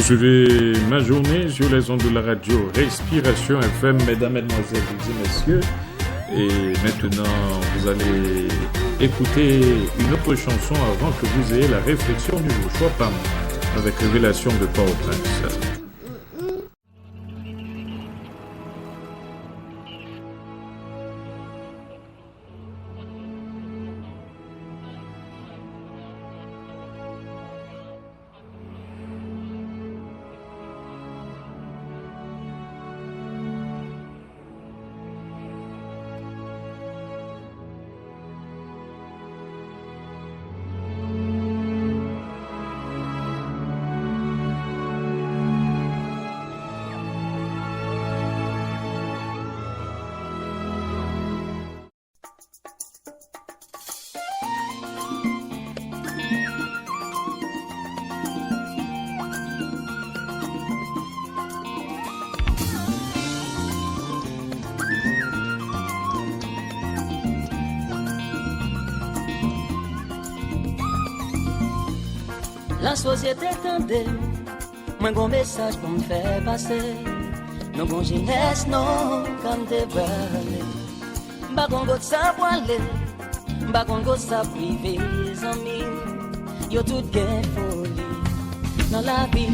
Poursuivez ma journée sur les ondes de la radio Respiration FM, mesdames, mesdemoiselles, messieurs. Et maintenant, vous allez écouter une autre chanson avant que vous ayez la réflexion du jour. Choix PAM, avec Révélation de Port-au-Prince. La société tendait, moi un message pour me faire passer. Non bon jeunesse, non, quand t'es brûlé. Bah qu'on goûte ça pour aller, bah qu'on goûte ça privé, les amis. Yo tout gagne folie. Dans la vie,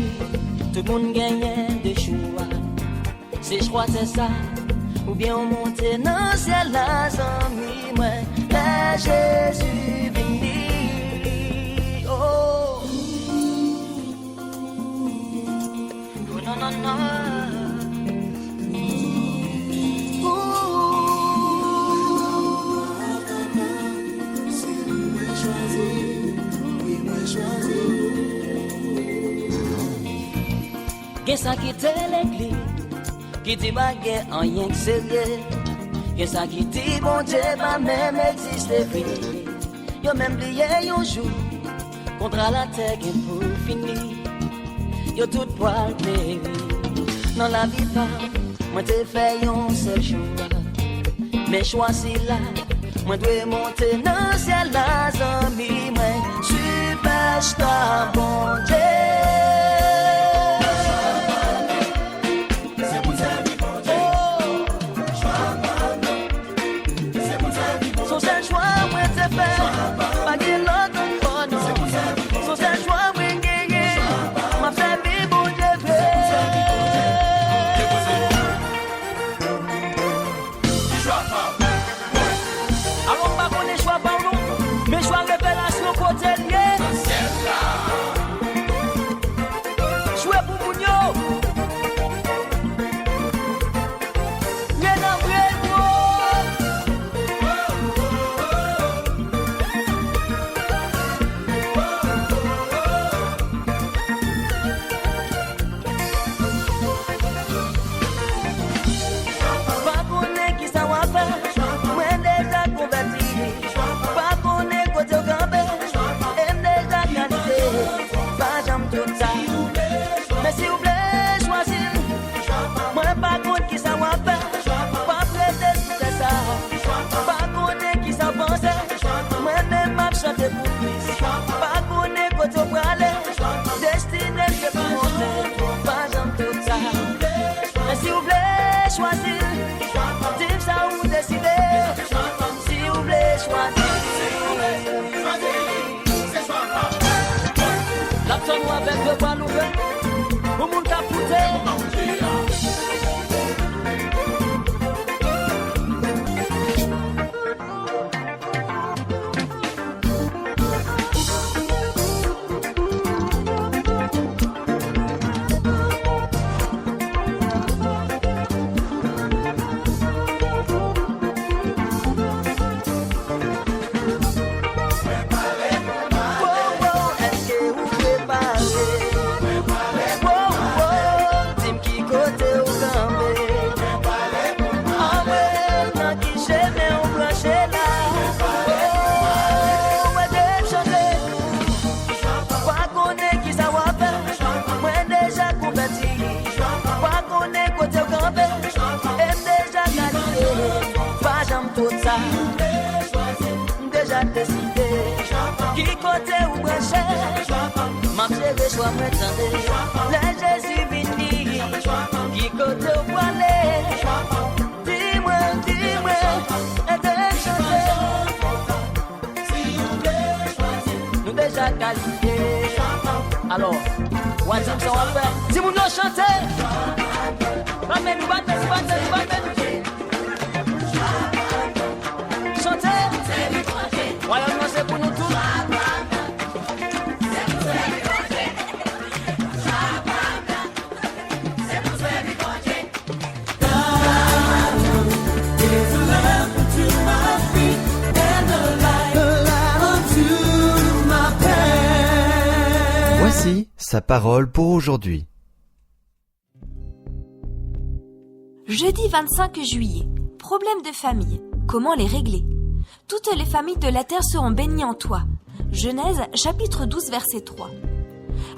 tout le monde gagne des choix. C'est choix, c'est ça. Ou bien on monte dans le ciel, les amis, moi, la Jésus béni. Oh. Non, non. Qu'est ça qui te l'église, qui dit baguette en rien que sérieux. Qu'est ça qui dit bon Dieu va même exister vrai. Yo même lié un jour contre la terre qui pour finir. Yo tout poil péri. Dans la vie pas, moi te fait un seul choix. Mais choisi là, moi dois monter dans le ciel, les amis, moi superstar bon Dieu. Son seul choix, moi te fait, pas de l'autre encore non. Son seul choix, moi gagner, ma famille bon Dieu. Mais choix révélation côté lié. Jouer pour Mounio. Bien amoureux. Pas connaître qui ça va faire. Moi déjà converti. Mais si vous voulez choisir, moi pas contre qui ça va faire, pas prêter tout ça, pas connaître qui ça pense, moi-même m'a chanté pour plus, pas connaître côté au aller, destiné c'est pour monter, pas j'aime tout ça. Mais si vous voulez choisir, dites ça ou décidez, si vous voulez choisir. La tonne avec le bras ouvert, au monde capoté. Déjà décidé, qui côté ou branché, ma chérie, choix me tendez. Alors, what's up, ça va faire? Si vous nous chantez, ramène-nous, chantez, voilà, nous c'est pour nous tous. Voici sa parole pour aujourd'hui. Jeudi 25 juillet. Problème de famille. Comment les régler? Toutes les familles de la terre seront bénies en toi. Genèse, chapitre 12, verset 3.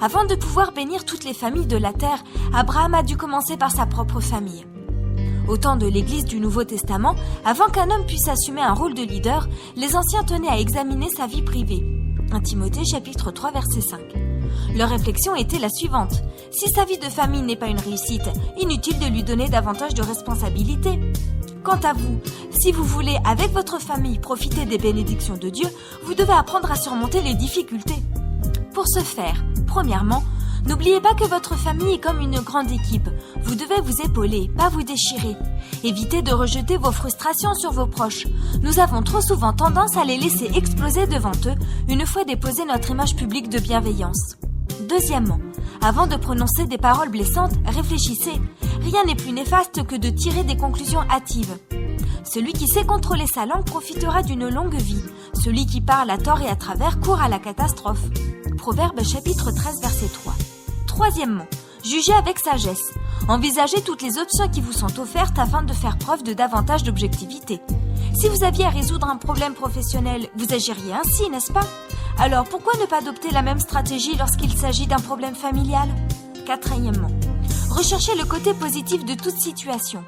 Avant de pouvoir bénir toutes les familles de la terre, Abraham a dû commencer par sa propre famille. Au temps de l'Église du Nouveau Testament, avant qu'un homme puisse assumer un rôle de leader, les anciens tenaient à examiner sa vie privée. 1 Timothée, chapitre 3, verset 5. Leur réflexion était la suivante. Si sa vie de famille n'est pas une réussite, inutile de lui donner davantage de responsabilités. Quant à vous, si vous voulez, avec votre famille, profiter des bénédictions de Dieu, vous devez apprendre à surmonter les difficultés. Pour ce faire, premièrement, n'oubliez pas que votre famille est comme une grande équipe. Vous devez vous épauler, pas vous déchirer. Évitez de rejeter vos frustrations sur vos proches. Nous avons trop souvent tendance à les laisser exploser devant eux une fois déposé notre image publique de bienveillance. Deuxièmement, avant de prononcer des paroles blessantes, réfléchissez. Rien n'est plus néfaste que de tirer des conclusions hâtives. Celui qui sait contrôler sa langue profitera d'une longue vie. Celui qui parle à tort et à travers court à la catastrophe. Proverbe chapitre 13 verset 3. Troisièmement, jugez avec sagesse. Envisagez toutes les options qui vous sont offertes afin de faire preuve de davantage d'objectivité. Si vous aviez à résoudre un problème professionnel, vous agiriez ainsi, n'est-ce pas? Alors pourquoi ne pas adopter la même stratégie lorsqu'il s'agit d'un problème familial? Quatrièmement, recherchez le côté positif de toute situation.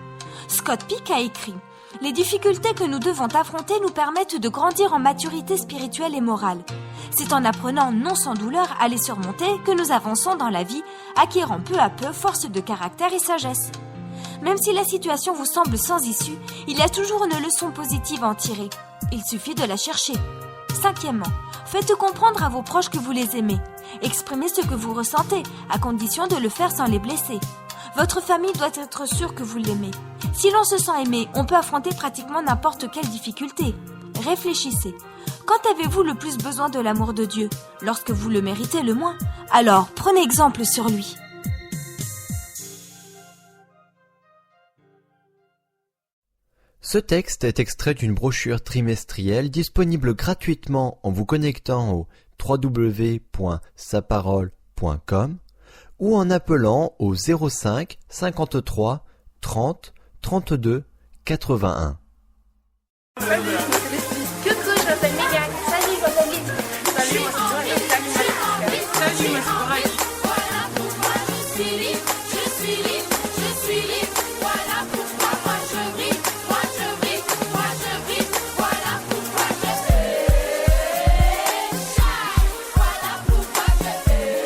Scott Peck a écrit « Les difficultés que nous devons affronter nous permettent de grandir en maturité spirituelle et morale. C'est en apprenant, non sans douleur, à les surmonter que nous avançons dans la vie, acquérant peu à peu force de caractère et sagesse. Même si la situation vous semble sans issue, il y a toujours une leçon positive à en tirer. Il suffit de la chercher. Cinquièmement, faites comprendre à vos proches que vous les aimez. Exprimez ce que vous ressentez, à condition de le faire sans les blesser. Votre famille doit être sûre que vous l'aimez. Si l'on se sent aimé, on peut affronter pratiquement n'importe quelle difficulté. Réfléchissez. Quand avez-vous le plus besoin de l'amour de Dieu? Lorsque vous le méritez le moins? Alors, prenez exemple sur lui. Ce texte est extrait d'une brochure trimestrielle disponible gratuitement en vous connectant au www.saparole.com ou en appelant au 05 53 30 32 81. Coucou, je m'appelle Megan. Salut, je m'appelle Lise. Salut, moi c'est Salut, moi c'est Voilà pourquoi je suis libre, je suis libre, je suis libre. Voilà pourquoi moi je brille, moi je brille, moi je brille. Voilà pourquoi je shine. Voilà pourquoi je shine.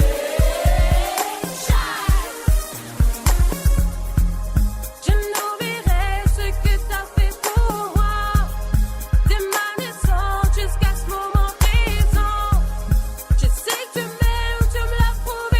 Je n'oublierai ce que t'as fait pour moi. Dès ma naissance jusqu'à ce moment présent. Je sais que tu m'aimes, tu me l'as prouvé.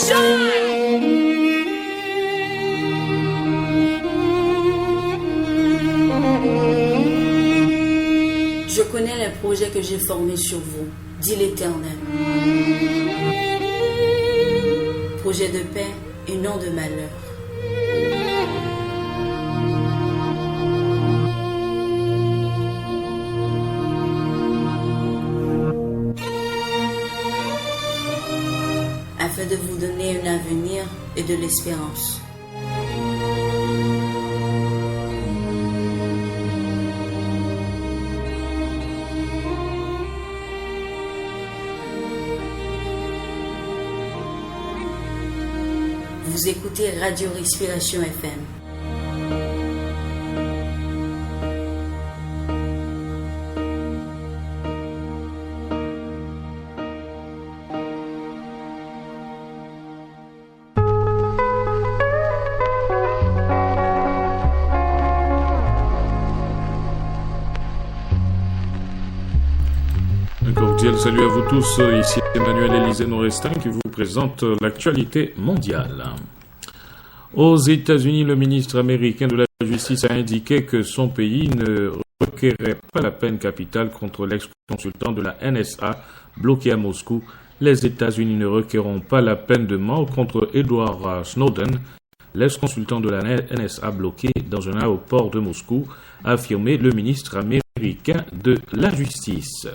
Je connais les projets que j'ai formés sur vous, dit l'Éternel. Projet de paix et non de malheur. Afin de vous donner un avenir et de l'espérance. Vous écoutez Radio Respiration FM. Un cordial salut à vous tous, ici Emmanuel Élisée Norestin qui vous présente l'actualité mondiale. Aux États-Unis, le ministre américain de la Justice a indiqué que son pays ne requérait pas la peine capitale contre l'ex-consultant de la NSA bloqué à Moscou. Les États-Unis ne requerront pas la peine de mort contre Edward Snowden, l'ex-consultant de la NSA bloqué dans un aéroport de Moscou, a affirmé le ministre américain de la Justice.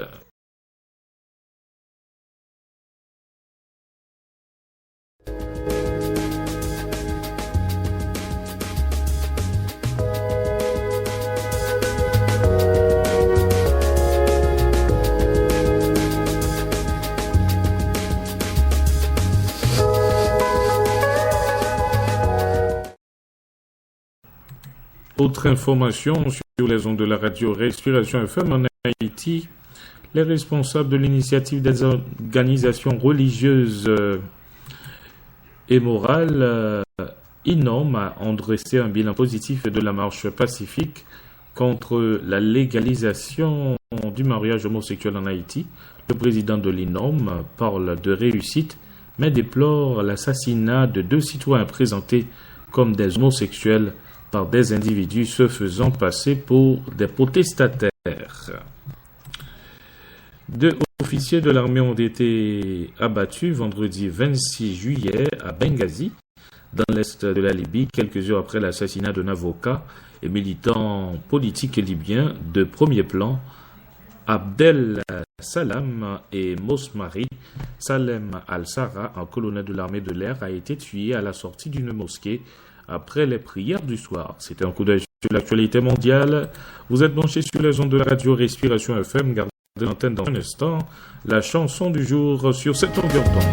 Autre information sur les ondes de la radio Respiration FM en Haïti, les responsables de l'initiative des organisations religieuses et morales INOM ont dressé un bilan positif de la marche pacifique contre la légalisation du mariage homosexuel en Haïti. Le président de l'INOM parle de réussite, mais déplore l'assassinat de 2 citoyens présentés comme des homosexuels par des individus se faisant passer pour des protestataires. 2 officiers de l'armée ont été abattus vendredi 26 juillet à Benghazi, dans l'est de la Libye, quelques heures après l'assassinat d'un avocat et militant politique libyen de premier plan, Abdel Salam et Mosmari. Salem al-Sara, un colonel de l'armée de l'air, a été tué à la sortie d'une mosquée après les prières du soir. C'était un coup d'œil sur l'actualité mondiale. Vous êtes branchés sur les ondes de la radio Respiration FM. Gardez l'antenne dans un instant. La chanson du jour sur cette longueur d'onde.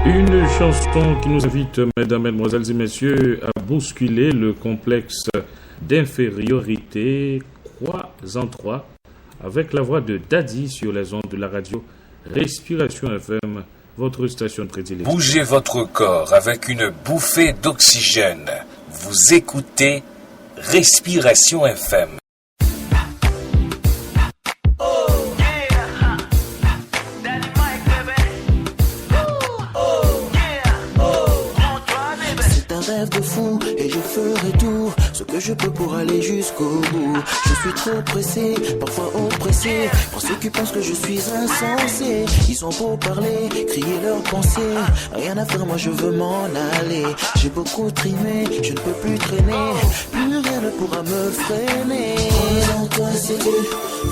Une chanson qui nous invite, mesdames, mesdemoiselles et messieurs, à bousculer le complexe d'infériorité. Croix en 3, avec la voix de Daddy sur les ondes de la radio Respiration FM, votre station de prédilection. Bougez votre corps avec une bouffée d'oxygène. Vous écoutez Respiration FM. Rêve de fou et je ferai tout ce que je peux pour aller jusqu'au bout. Je suis trop pressé, parfois oppressé par ceux qui pensent que je suis insensé. Ils sont pour parler, crier leurs pensées. Rien à faire, moi je veux m'en aller. J'ai beaucoup trimé, je ne peux plus traîner. Plus rien ne pourra me freiner. Crois en toi si tu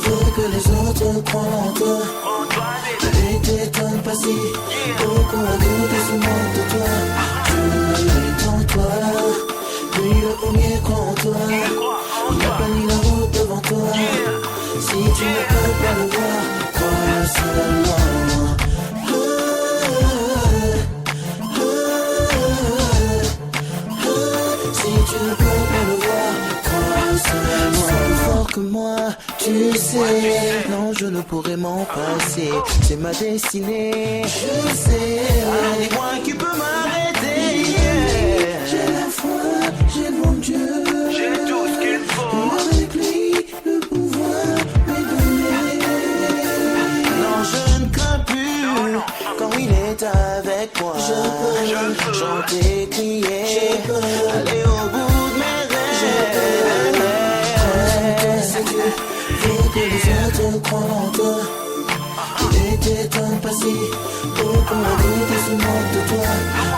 veux que les autres croient en toi. Ne t'étonne pas si beaucoup à douter se moquent de toi. premier, crois en toi. Il n'y a pas ni la route devant toi. Si tu ne peux pas le voir, crois seulement. Si tu ne peux pas le voir, crois seulement. Plus fort que moi, tu sais. Non, je ne pourrais m'en passer. C'est ma destinée. Je sais. Dis-moi qui peut m'arrêter. Yeah. J'ai la foi, j'ai le bon Dieu. J'ai tout ce qu'il faut. Avec lui, le pouvoir m'est donné. Non, je ne crains plus. Quand il est avec moi, je peux chanter, crier, aller au bout de mes rêves. Si tu veux que les autres croient en toi, il était t'étonne pas si beaucoup de se moquent de toi.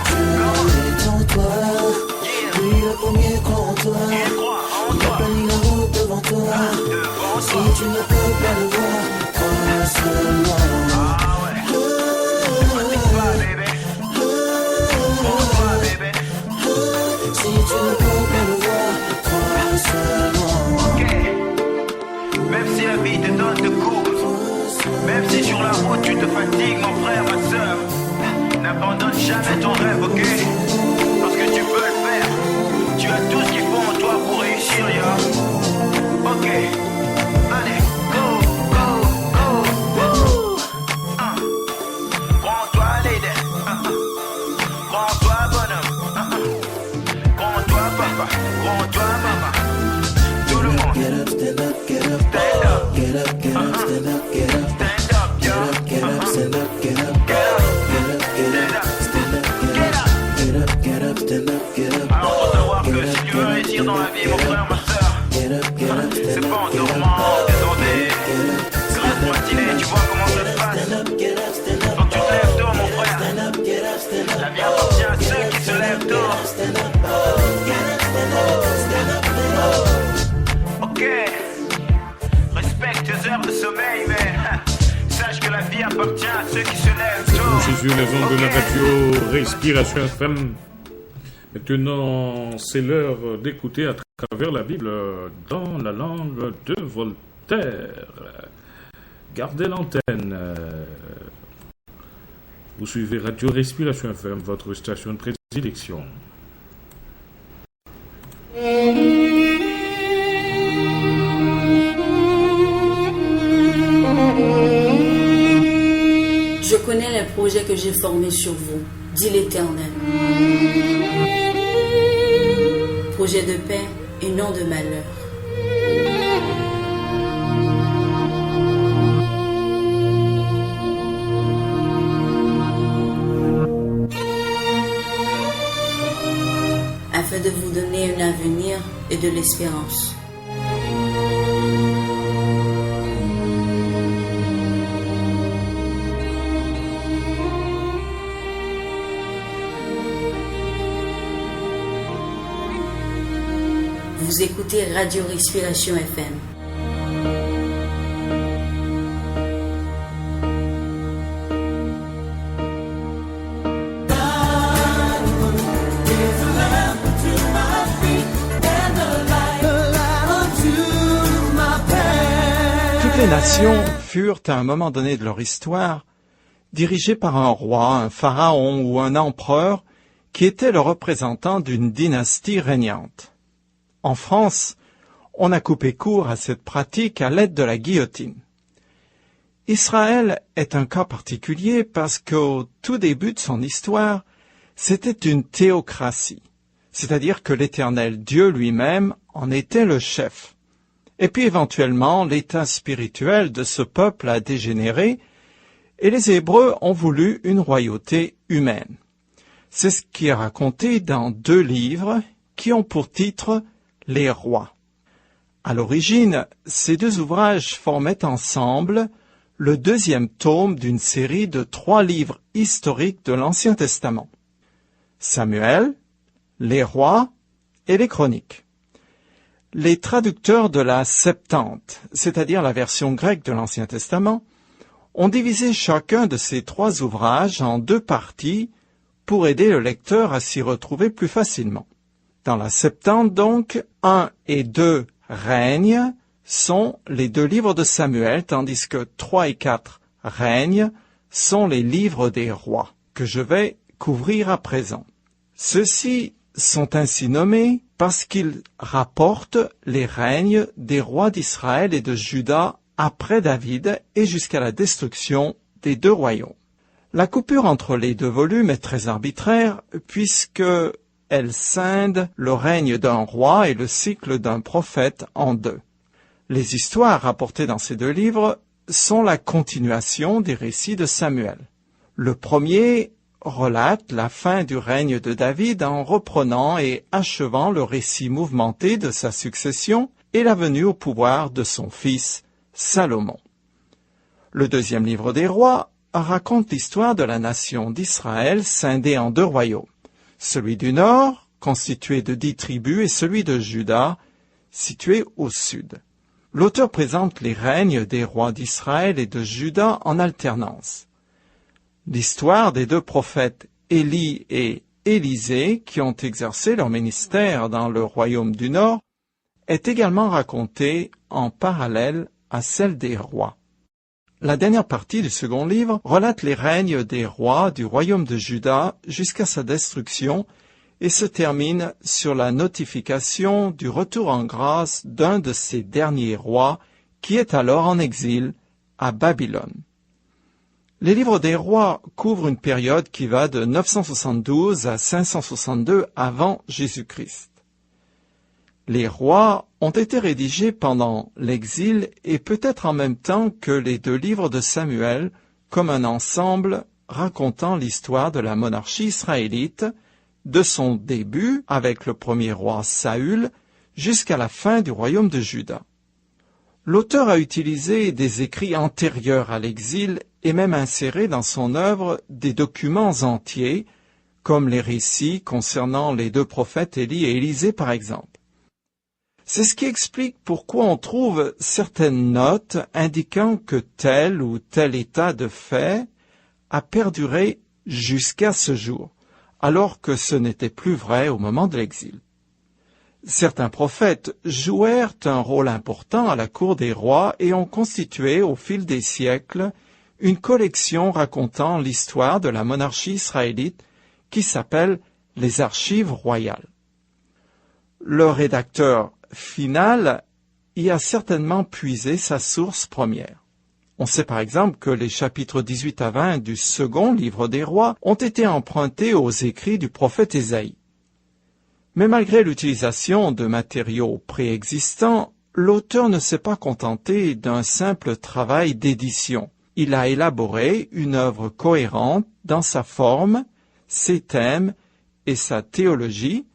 Tu es en toi, lui le premier croit en toi. Il n'y a pas ni la route devant toi. Si tu ne peux pas le voir, crois seulement. Si tu ne peux pas le voir, crois seulement. Ok. Même si la vie te donne de coups, même si sur la route tu te fatigues, mon frère, ma soeur, n'abandonne jamais ton rêve, ok? Parce que tu peux le faire. Tu as tout ce qu'il faut en toi pour réussir, yo. Ok. Allez, go, go, go, woo. Prends-toi, lady. Prends-toi, bonhomme. Prends-toi, papa. Prends-toi, maman. Tout le monde. Get up, stand up, get up, stand up, get up, get up, stand up, get up, Stand up, yo. get up, stand up, get up, get up, get up, stand up, get up, get up, stand up, get up. Alors faut savoir que si tu veux réussir dans la vie, mon frère, ma soeur, c'est pas en dormant, dans des grasses matinées, tu vois comment ça se passe. Quand tu te lèves tôt, mon frère, la vie appartient à ceux qui se lèvent tôt. Ok, respecte tes heures de sommeil, mais sache que la vie appartient à ceux qui se lèvent tôt. C'est sur les ondes de la radio Respiration FM. Maintenant, c'est l'heure d'écouter à travers la Bible dans la langue de Voltaire. Gardez l'antenne. Vous suivez Radio Respiration FM, votre station de prédilection. Je connais les projets que j'ai formés sur vous, dit l'Éternel. Projet de paix et non de malheur. Afin de vous donner un avenir et de l'espérance. Vous écoutez Radio Respiration FM. Toutes les nations furent à un moment donné de leur histoire dirigées par un roi, un pharaon ou un empereur qui était le représentant d'une dynastie régnante. En France, on a coupé court à cette pratique à l'aide de la guillotine. Israël est un cas particulier parce qu'au tout début de son histoire, c'était une théocratie, c'est-à-dire que l'Éternel Dieu lui-même en était le chef. Et puis éventuellement, l'état spirituel de ce peuple a dégénéré et les Hébreux ont voulu une royauté humaine. C'est ce qui est raconté dans 2 livres qui ont pour titre Les rois. À l'origine, ces 2 ouvrages formaient ensemble le 2e tome d'une série de 3 livres historiques de l'Ancien Testament. Samuel, les rois et les chroniques. Les traducteurs de la Septante, c'est-à-dire la version grecque de l'Ancien Testament, ont divisé chacun de ces 3 ouvrages en 2 parties pour aider le lecteur à s'y retrouver plus facilement. Dans la Septante, donc, 1 et 2 règnes sont les 2 livres de Samuel, tandis que 3 et 4 règnes sont les livres des rois, que je vais couvrir à présent. Ceux-ci sont ainsi nommés parce qu'ils rapportent les règnes des rois d'Israël et de Juda après David et jusqu'à la destruction des 2 royaumes. La coupure entre les 2 volumes est très arbitraire puisque elle scinde le règne d'un roi et le cycle d'un prophète en 2. Les histoires rapportées dans ces 2 livres sont la continuation des récits de Samuel. Le premier relate la fin du règne de David en reprenant et achevant le récit mouvementé de sa succession et la venue au pouvoir de son fils Salomon. Le deuxième livre des rois raconte l'histoire de la nation d'Israël scindée en 2 royaumes. Celui du nord, constitué de 10 tribus, et celui de Juda, situé au sud. L'auteur présente les règnes des rois d'Israël et de Juda en alternance. L'histoire des 2 prophètes Élie et Élisée, qui ont exercé leur ministère dans le royaume du nord, est également racontée en parallèle à celle des rois. La dernière partie du second livre relate les règnes des rois du royaume de Juda jusqu'à sa destruction et se termine sur la notification du retour en grâce d'un de ces derniers rois qui est alors en exil à Babylone. Les livres des rois couvrent une période qui va de 972 à 562 avant Jésus-Christ. Les rois ont été rédigés pendant l'exil et peut-être en même temps que les 2 livres de Samuel comme un ensemble racontant l'histoire de la monarchie israélite, de son début avec le premier roi Saül jusqu'à la fin du royaume de Juda. L'auteur a utilisé des écrits antérieurs à l'exil et même inséré dans son œuvre des documents entiers, comme les récits concernant les 2 prophètes Élie et Élisée par exemple. C'est ce qui explique pourquoi on trouve certaines notes indiquant que tel ou tel état de fait a perduré jusqu'à ce jour, alors que ce n'était plus vrai au moment de l'exil. Certains prophètes jouèrent un rôle important à la cour des rois et ont constitué au fil des siècles une collection racontant l'histoire de la monarchie israélite qui s'appelle les Archives royales. Le rédacteur final y a certainement puisé sa source première. On sait par exemple que les chapitres 18 à 20 du second livre des rois ont été empruntés aux écrits du prophète Ésaïe. Mais malgré l'utilisation de matériaux préexistants, l'auteur ne s'est pas contenté d'un simple travail d'édition. Il a élaboré une œuvre cohérente dans sa forme, ses thèmes et sa théologie,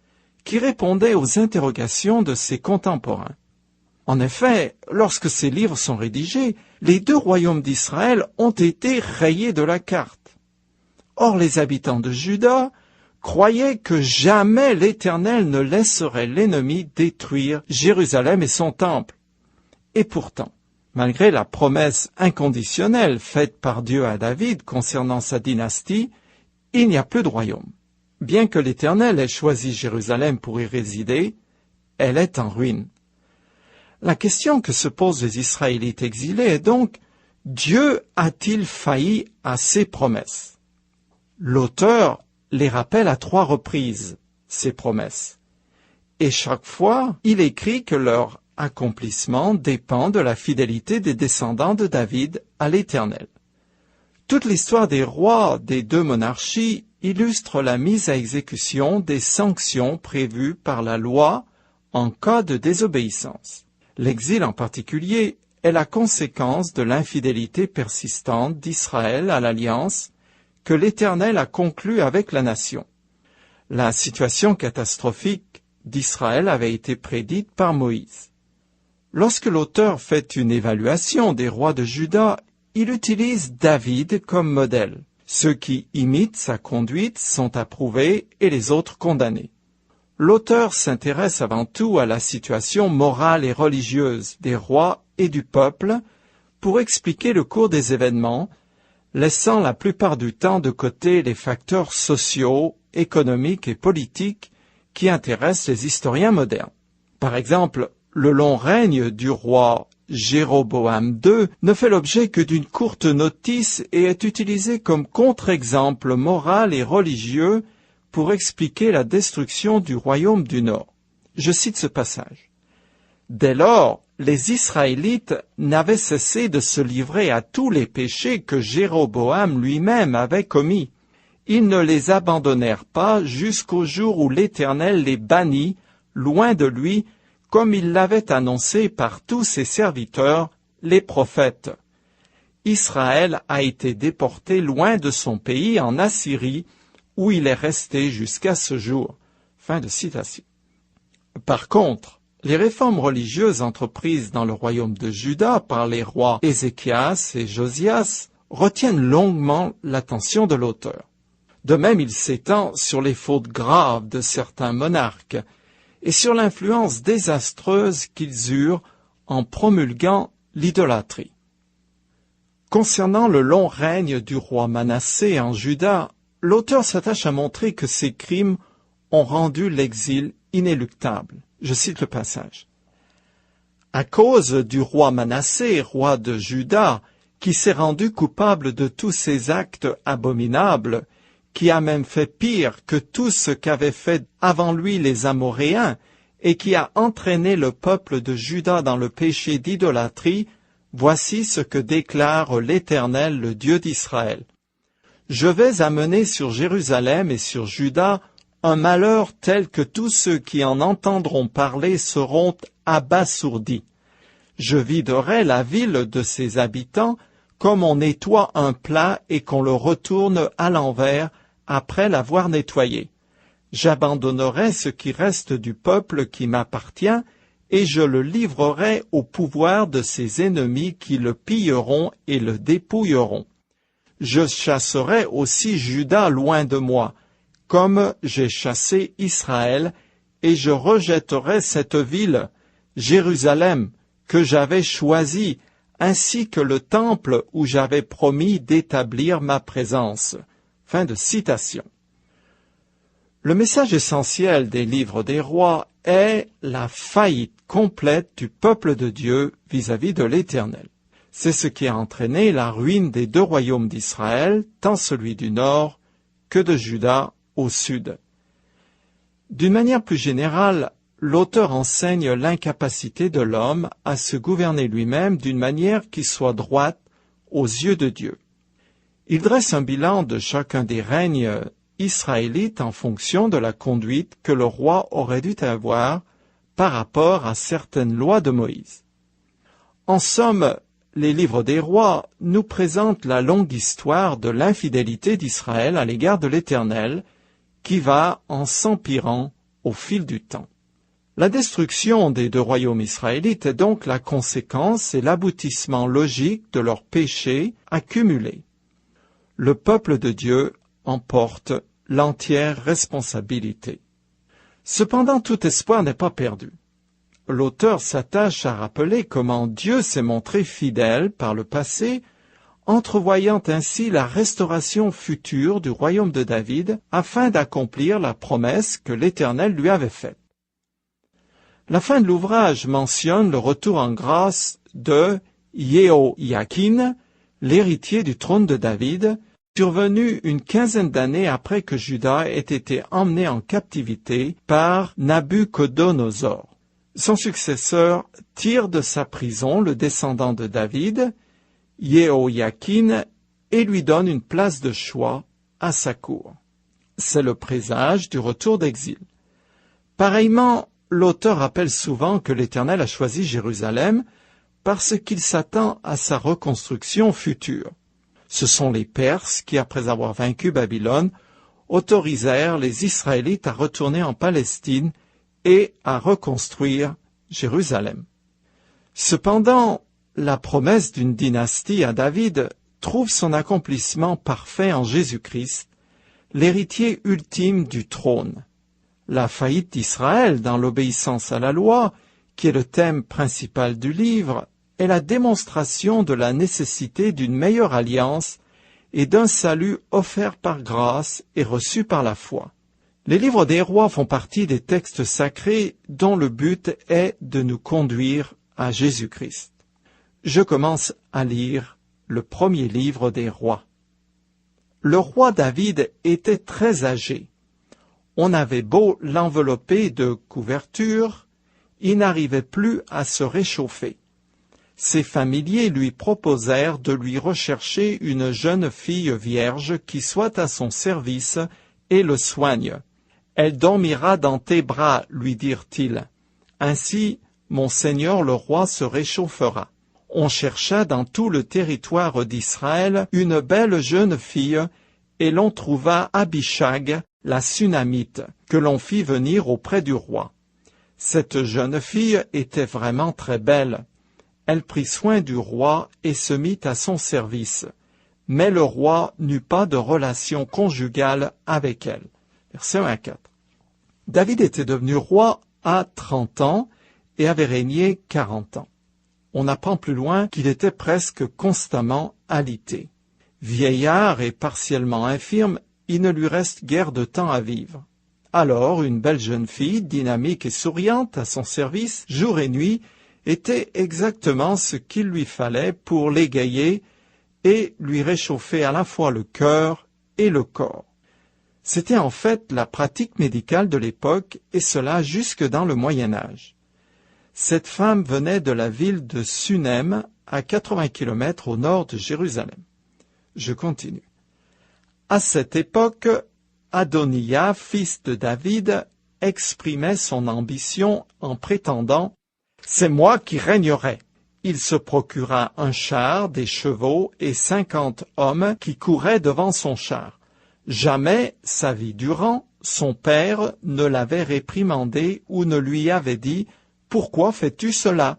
qui répondait aux interrogations de ses contemporains. En effet, lorsque ces livres sont rédigés, les 2 royaumes d'Israël ont été rayés de la carte. Or, les habitants de Juda croyaient que jamais l'Éternel ne laisserait l'ennemi détruire Jérusalem et son temple. Et pourtant, malgré la promesse inconditionnelle faite par Dieu à David concernant sa dynastie, il n'y a plus de royaume. Bien que l'Éternel ait choisi Jérusalem pour y résider, elle est en ruine. La question que se posent les Israélites exilés est donc, Dieu a-t-il failli à ses promesses? L'auteur les rappelle à 3 reprises, ces promesses. Et chaque fois, il écrit que leur accomplissement dépend de la fidélité des descendants de David à l'Éternel. Toute l'histoire des rois des 2 monarchies illustre la mise à exécution des sanctions prévues par la loi en cas de désobéissance. L'exil en particulier est la conséquence de l'infidélité persistante d'Israël à l'alliance que l'Éternel a conclue avec la nation. La situation catastrophique d'Israël avait été prédite par Moïse. Lorsque l'auteur fait une évaluation des rois de Juda, il utilise David comme modèle. Ceux qui imitent sa conduite sont approuvés et les autres condamnés. L'auteur s'intéresse avant tout à la situation morale et religieuse des rois et du peuple pour expliquer le cours des événements, laissant la plupart du temps de côté les facteurs sociaux, économiques et politiques qui intéressent les historiens modernes. Par exemple, le long règne du roi Jéroboam II ne fait l'objet que d'une courte notice et est utilisé comme contre-exemple moral et religieux pour expliquer la destruction du royaume du Nord. Je cite ce passage. Dès lors, les Israélites n'avaient cessé de se livrer à tous les péchés que Jéroboam lui-même avait commis. Ils ne les abandonnèrent pas jusqu'au jour où l'Éternel les bannit, loin de lui, comme il l'avait annoncé par tous ses serviteurs, les prophètes. Israël a été déporté loin de son pays en Assyrie, où il est resté jusqu'à ce jour. Fin de citation. Par contre, les réformes religieuses entreprises dans le royaume de Juda par les rois Ézéchias et Josias retiennent longuement l'attention de l'auteur. De même, il s'étend sur les fautes graves de certains monarques et sur l'influence désastreuse qu'ils eurent en promulguant l'idolâtrie. Concernant le long règne du roi Manassé en Juda, l'auteur s'attache à montrer que ces crimes ont rendu l'exil inéluctable. Je cite le passage. À cause du roi Manassé, roi de Juda, qui s'est rendu coupable de tous ces actes abominables, qui a même fait pire que tout ce qu'avaient fait avant lui les Amoréens, et qui a entraîné le peuple de Juda dans le péché d'idolâtrie, voici ce que déclare l'Éternel, le Dieu d'Israël. Je vais amener sur Jérusalem et sur Juda un malheur tel que tous ceux qui en entendront parler seront abasourdis. Je viderai la ville de ses habitants comme on nettoie un plat et qu'on le retourne à l'envers après l'avoir nettoyé. J'abandonnerai ce qui reste du peuple qui m'appartient et je le livrerai au pouvoir de ses ennemis qui le pilleront et le dépouilleront. Je chasserai aussi Juda loin de moi, comme j'ai chassé Israël, et je rejetterai cette ville, Jérusalem, que j'avais choisie, ainsi que le temple où j'avais promis d'établir ma présence. Fin de citation. Le message essentiel des livres des rois est la faillite complète du peuple de Dieu vis-à-vis de l'Éternel. C'est ce qui a entraîné la ruine des deux royaumes d'Israël, tant celui du nord que de Juda au sud. D'une manière plus générale, l'auteur enseigne l'incapacité de l'homme à se gouverner lui-même d'une manière qui soit droite aux yeux de Dieu. Il dresse un bilan de chacun des règnes israélites en fonction de la conduite que le roi aurait dû avoir par rapport à certaines lois de Moïse. En somme, les livres des rois nous présentent la longue histoire de l'infidélité d'Israël à l'égard de l'Éternel, qui va en s'empirant au fil du temps. La destruction des deux royaumes israélites est donc la conséquence et l'aboutissement logique de leurs péchés accumulés. Le peuple de Dieu en porte l'entière responsabilité. Cependant, tout espoir n'est pas perdu. L'auteur s'attache à rappeler comment Dieu s'est montré fidèle par le passé, entrevoyant ainsi la restauration future du royaume de David afin d'accomplir la promesse que l'Éternel lui avait faite. La fin de l'ouvrage mentionne le retour en grâce de Jéhoïakin, l'héritier du trône de David, survenu une quinzaine d'années après que Juda ait été emmené en captivité par Nabuchodonosor. Son successeur tire de sa prison le descendant de David, Jéhoïakin, et lui donne une place de choix à sa cour. C'est le présage du retour d'exil. Pareillement, l'auteur rappelle souvent que l'Éternel a choisi Jérusalem parce qu'il s'attend à sa reconstruction future. Ce sont les Perses qui, après avoir vaincu Babylone, autorisèrent les Israélites à retourner en Palestine et à reconstruire Jérusalem. Cependant, la promesse d'une dynastie à David trouve son accomplissement parfait en Jésus-Christ, l'héritier ultime du trône. La faillite d'Israël dans l'obéissance à la loi, qui est le thème principal du livre, est la démonstration de la nécessité d'une meilleure alliance et d'un salut offert par grâce et reçu par la foi. Les livres des rois font partie des textes sacrés dont le but est de nous conduire à Jésus-Christ. Je commence à lire le premier livre des rois. Le roi David était très âgé. On avait beau l'envelopper de couvertures, il n'arrivait plus à se réchauffer. Ses familiers lui proposèrent de lui rechercher une jeune fille vierge qui soit à son service et le soigne. « Elle dormira dans tes bras, lui dirent-ils. Ainsi, mon seigneur le roi se réchauffera. » On chercha dans tout le territoire d'Israël une belle jeune fille, et l'on trouva Abishag, la Sunamite, que l'on fit venir auprès du roi. Cette jeune fille était vraiment très belle. Elle prit soin du roi et se mit à son service. Mais le roi n'eut pas de relation conjugale avec elle. Versets 1 à 4. David était devenu roi à 30 ans et avait régné 40 ans. On apprend plus loin qu'il était presque constamment alité. Vieillard et partiellement infirme, il ne lui reste guère de temps à vivre. Alors, une belle jeune fille, dynamique et souriante à son service, jour et nuit, était exactement ce qu'il lui fallait pour l'égayer et lui réchauffer à la fois le cœur et le corps. C'était en fait la pratique médicale de l'époque, et cela jusque dans le Moyen-Âge. Cette femme venait de la ville de Sunem, à 80 km au nord de Jérusalem. Je continue. À cette époque, Adoniya, fils de David, exprimait son ambition en prétendant « C'est moi qui régnerai ». Il se procura un char, des chevaux et 50 hommes qui couraient devant son char. Jamais, sa vie durant, son père ne l'avait réprimandé ou ne lui avait dit « Pourquoi fais-tu cela ?»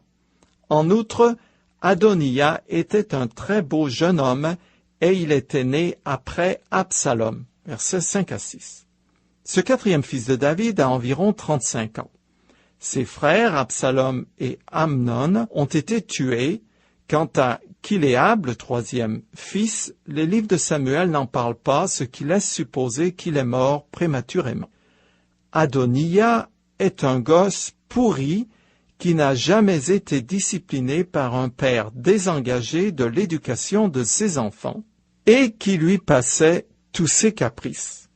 En outre, Adoniya était un très beau jeune homme et il était né après Absalom. Versets 5 à 6. Ce quatrième fils de David a environ 35 ans. Ses frères, Absalom et Amnon, ont été tués. Quant à Kiléab, le troisième fils, les livres de Samuel n'en parlent pas, ce qui laisse supposer qu'il est mort prématurément. Adoniya est un gosse pourri qui n'a jamais été discipliné par un père désengagé de l'éducation de ses enfants et qui lui passait tous ses caprices.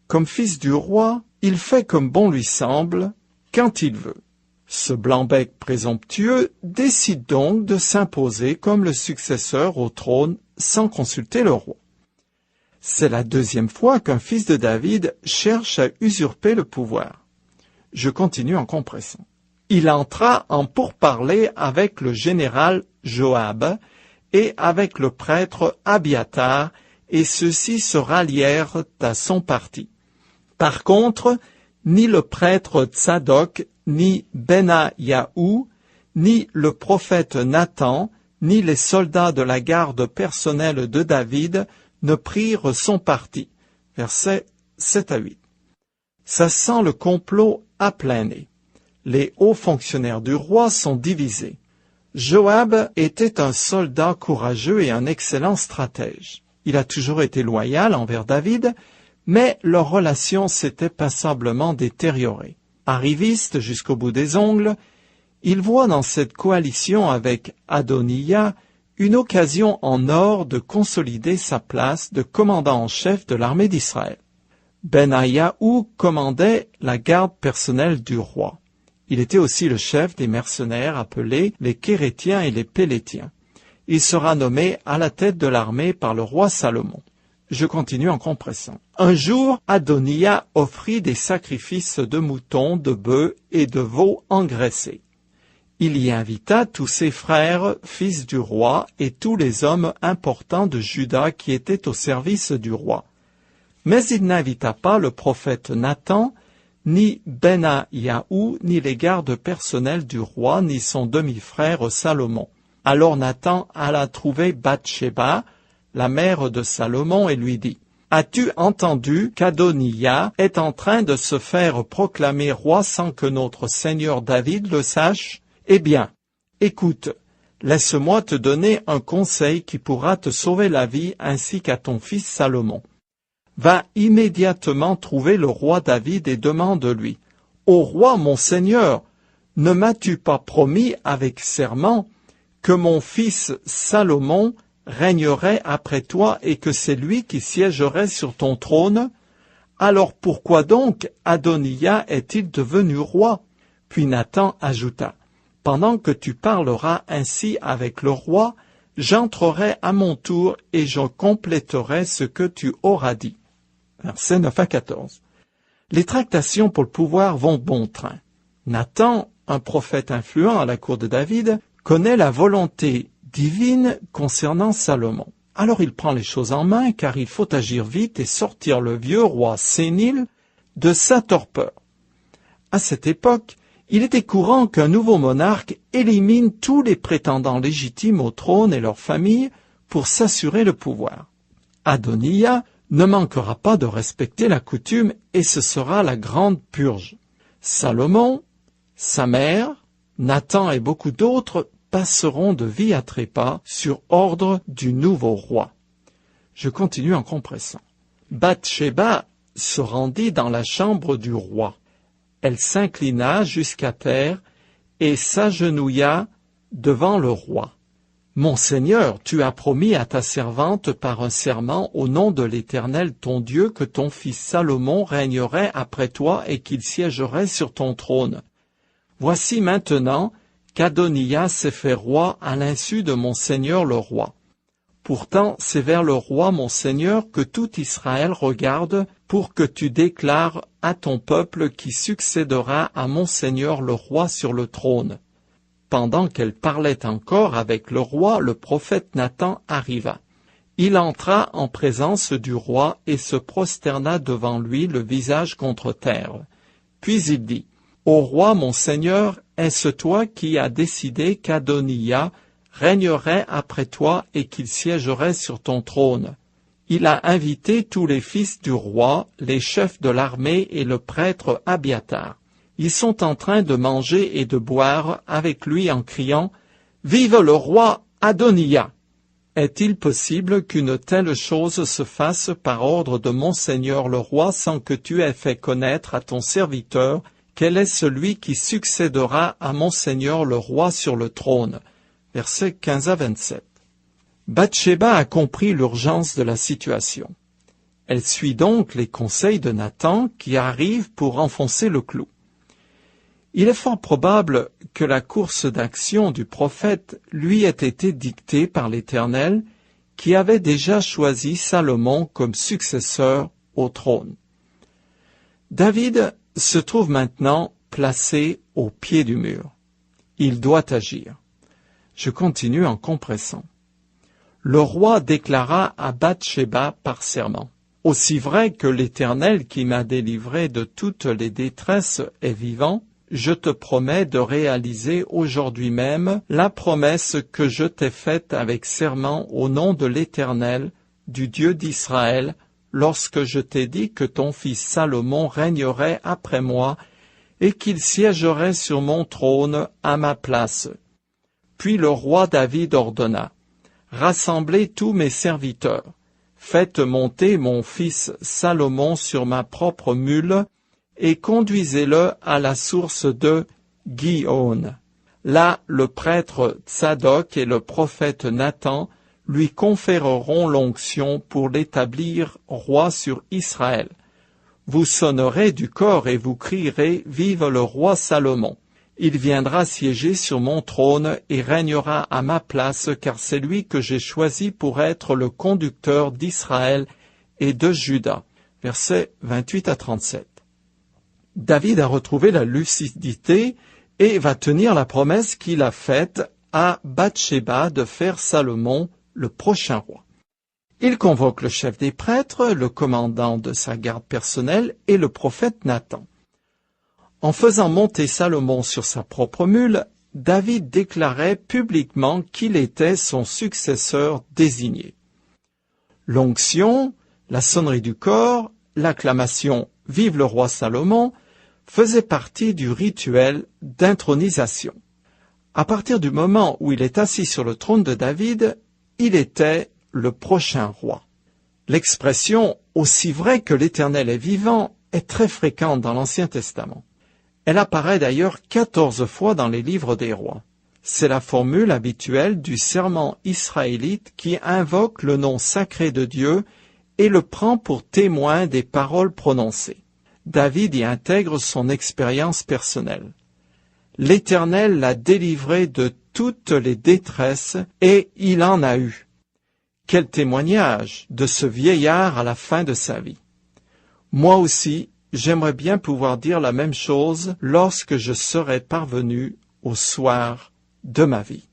Comme fils du roi, il fait comme bon lui semble, quand il veut. Ce blanc-bec présomptueux décide donc de s'imposer comme le successeur au trône sans consulter le roi. C'est la deuxième fois qu'un fils de David cherche à usurper le pouvoir. Je continue en compressant. Il entra en pourparlers avec le général Joab et avec le prêtre Abiatar, et ceux-ci se rallièrent à son parti. Par contre, ni le prêtre Tsadok, ni Benayahu, ni le prophète Nathan, ni les soldats de la garde personnelle de David ne prirent son parti. Versets 7 à 8. Ça sent le complot à plein nez. Les hauts fonctionnaires du roi sont divisés. Joab était un soldat courageux et un excellent stratège. Il a toujours été loyal envers David, mais leur relation s'était passablement détériorée. Arriviste jusqu'au bout des ongles, il voit dans cette coalition avec Adoniya une occasion en or de consolider sa place de commandant en chef de l'armée d'Israël. Benayahu commandait la garde personnelle du roi. Il était aussi le chef des mercenaires appelés les Kérétiens et les Pélétiens. Il sera nommé à la tête de l'armée par le roi Salomon. Je continue en compressant. Un jour, Adoniya offrit des sacrifices de moutons, de bœufs et de veaux engraissés. Il y invita tous ses frères, fils du roi, et tous les hommes importants de Juda qui étaient au service du roi. Mais il n'invita pas le prophète Nathan, ni Benayahu, ni les gardes personnels du roi, ni son demi-frère Salomon. Alors Nathan alla trouver Bathsheba, la mère de Salomon, et lui dit « As-tu entendu qu'Adoniya est en train de se faire proclamer roi sans que notre seigneur David le sache ? Eh bien, écoute, laisse-moi te donner un conseil qui pourra te sauver la vie ainsi qu'à ton fils Salomon. va immédiatement trouver le roi David et demande-lui, « Ô roi, mon Seigneur, ne m'as-tu pas promis avec serment que mon fils Salomon régnerait après toi et que c'est lui qui siégerait sur ton trône? Alors pourquoi donc Adoniya est-il devenu roi? » Puis Nathan ajouta, « Pendant que tu parleras ainsi avec le roi, j'entrerai à mon tour et je compléterai ce que tu auras dit. » Versets 9 à 14. Les tractations pour le pouvoir vont bon train. Nathan, un prophète influent à la cour de David, connaît la volonté divine concernant Salomon. Alors il prend les choses en main car il faut agir vite et sortir le vieux roi sénile de sa torpeur. À cette époque, il était courant qu'un nouveau monarque élimine tous les prétendants légitimes au trône et leurs familles pour s'assurer le pouvoir. Adoniya ne manquera pas de respecter la coutume et ce sera la grande purge. Salomon, sa mère, Nathan et beaucoup d'autres passeront de vie à trépas sur ordre du nouveau roi. Je continue en compressant. Bathsheba se rendit dans la chambre du roi. Elle s'inclina jusqu'à terre et s'agenouilla devant le roi. « Mon Seigneur, tu as promis à ta servante par un serment au nom de l'Éternel ton Dieu que ton fils Salomon régnerait après toi et qu'il siégerait sur ton trône. Voici maintenant qu'Adoniya s'est fait roi à l'insu de mon Seigneur le roi. Pourtant, c'est vers le roi mon Seigneur que tout Israël regarde pour que tu déclares à ton peuple qui succédera à mon Seigneur le roi sur le trône. » Pendant qu'elle parlait encore avec le roi, le prophète Nathan arriva. Il entra en présence du roi et se prosterna devant lui le visage contre terre. Puis il dit, « Ô roi mon Seigneur, est-ce toi qui as décidé qu'Adoniya régnerait après toi et qu'il siégerait sur ton trône? » Il a invité tous les fils du roi, les chefs de l'armée et le prêtre Abiatar. Ils sont en train de manger et de boire avec lui en criant « Vive le roi Adoniya !» Est-il possible qu'une telle chose se fasse par ordre de mon Seigneur le roi sans que tu aies fait connaître à ton serviteur quel est celui qui succédera à mon Seigneur le roi sur le trône? Versets 15 à 27. Bathsheba a compris l'urgence de la situation. Elle suit donc les conseils de Nathan qui arrive pour enfoncer le clou. Il est fort probable que la course d'action du prophète lui ait été dictée par l'Éternel qui avait déjà choisi Salomon comme successeur au trône. David se trouve maintenant placé au pied du mur. Il doit agir. Je continue en compressant. Le roi déclara à Bathsheba par serment, « Aussi vrai que l'Éternel qui m'a délivré de toutes les détresses est vivant, je te promets de réaliser aujourd'hui même la promesse que je t'ai faite avec serment au nom de l'Éternel, du Dieu d'Israël, lorsque je t'ai dit que ton fils Salomon régnerait après moi et qu'il siégerait sur mon trône à ma place. » Puis le roi David ordonna, « Rassemblez tous mes serviteurs, faites monter mon fils Salomon sur ma propre mule, et conduisez-le à la source de Gihon. Là, le prêtre Tsadok et le prophète Nathan lui conféreront l'onction pour l'établir roi sur Israël. Vous sonnerez du cor et vous crierez « Vive le roi Salomon !» Il viendra siéger sur mon trône et régnera à ma place, car c'est lui que j'ai choisi pour être le conducteur d'Israël et de Juda. Versets 28 à 37. David a retrouvé la lucidité et va tenir la promesse qu'il a faite à Bathsheba de faire Salomon le prochain roi. Il convoque le chef des prêtres, le commandant de sa garde personnelle et le prophète Nathan. En faisant monter Salomon sur sa propre mule, David déclarait publiquement qu'il était son successeur désigné. L'onction, la sonnerie du cor, l'acclamation « Vive le roi Salomon » faisait partie du rituel d'intronisation. À partir du moment où il est assis sur le trône de David, il était le prochain roi. L'expression « aussi vrai que l'Éternel est vivant » est très fréquente dans l'Ancien Testament. Elle apparaît d'ailleurs 14 fois dans les livres des rois. C'est la formule habituelle du serment israélite qui invoque le nom sacré de Dieu et le prend pour témoin des paroles prononcées. David y intègre son expérience personnelle. L'Éternel l'a délivré de toutes les détresses et il en a eu. Quel témoignage de ce vieillard à la fin de sa vie. Moi aussi, j'aimerais bien pouvoir dire la même chose lorsque je serai parvenu au soir de ma vie.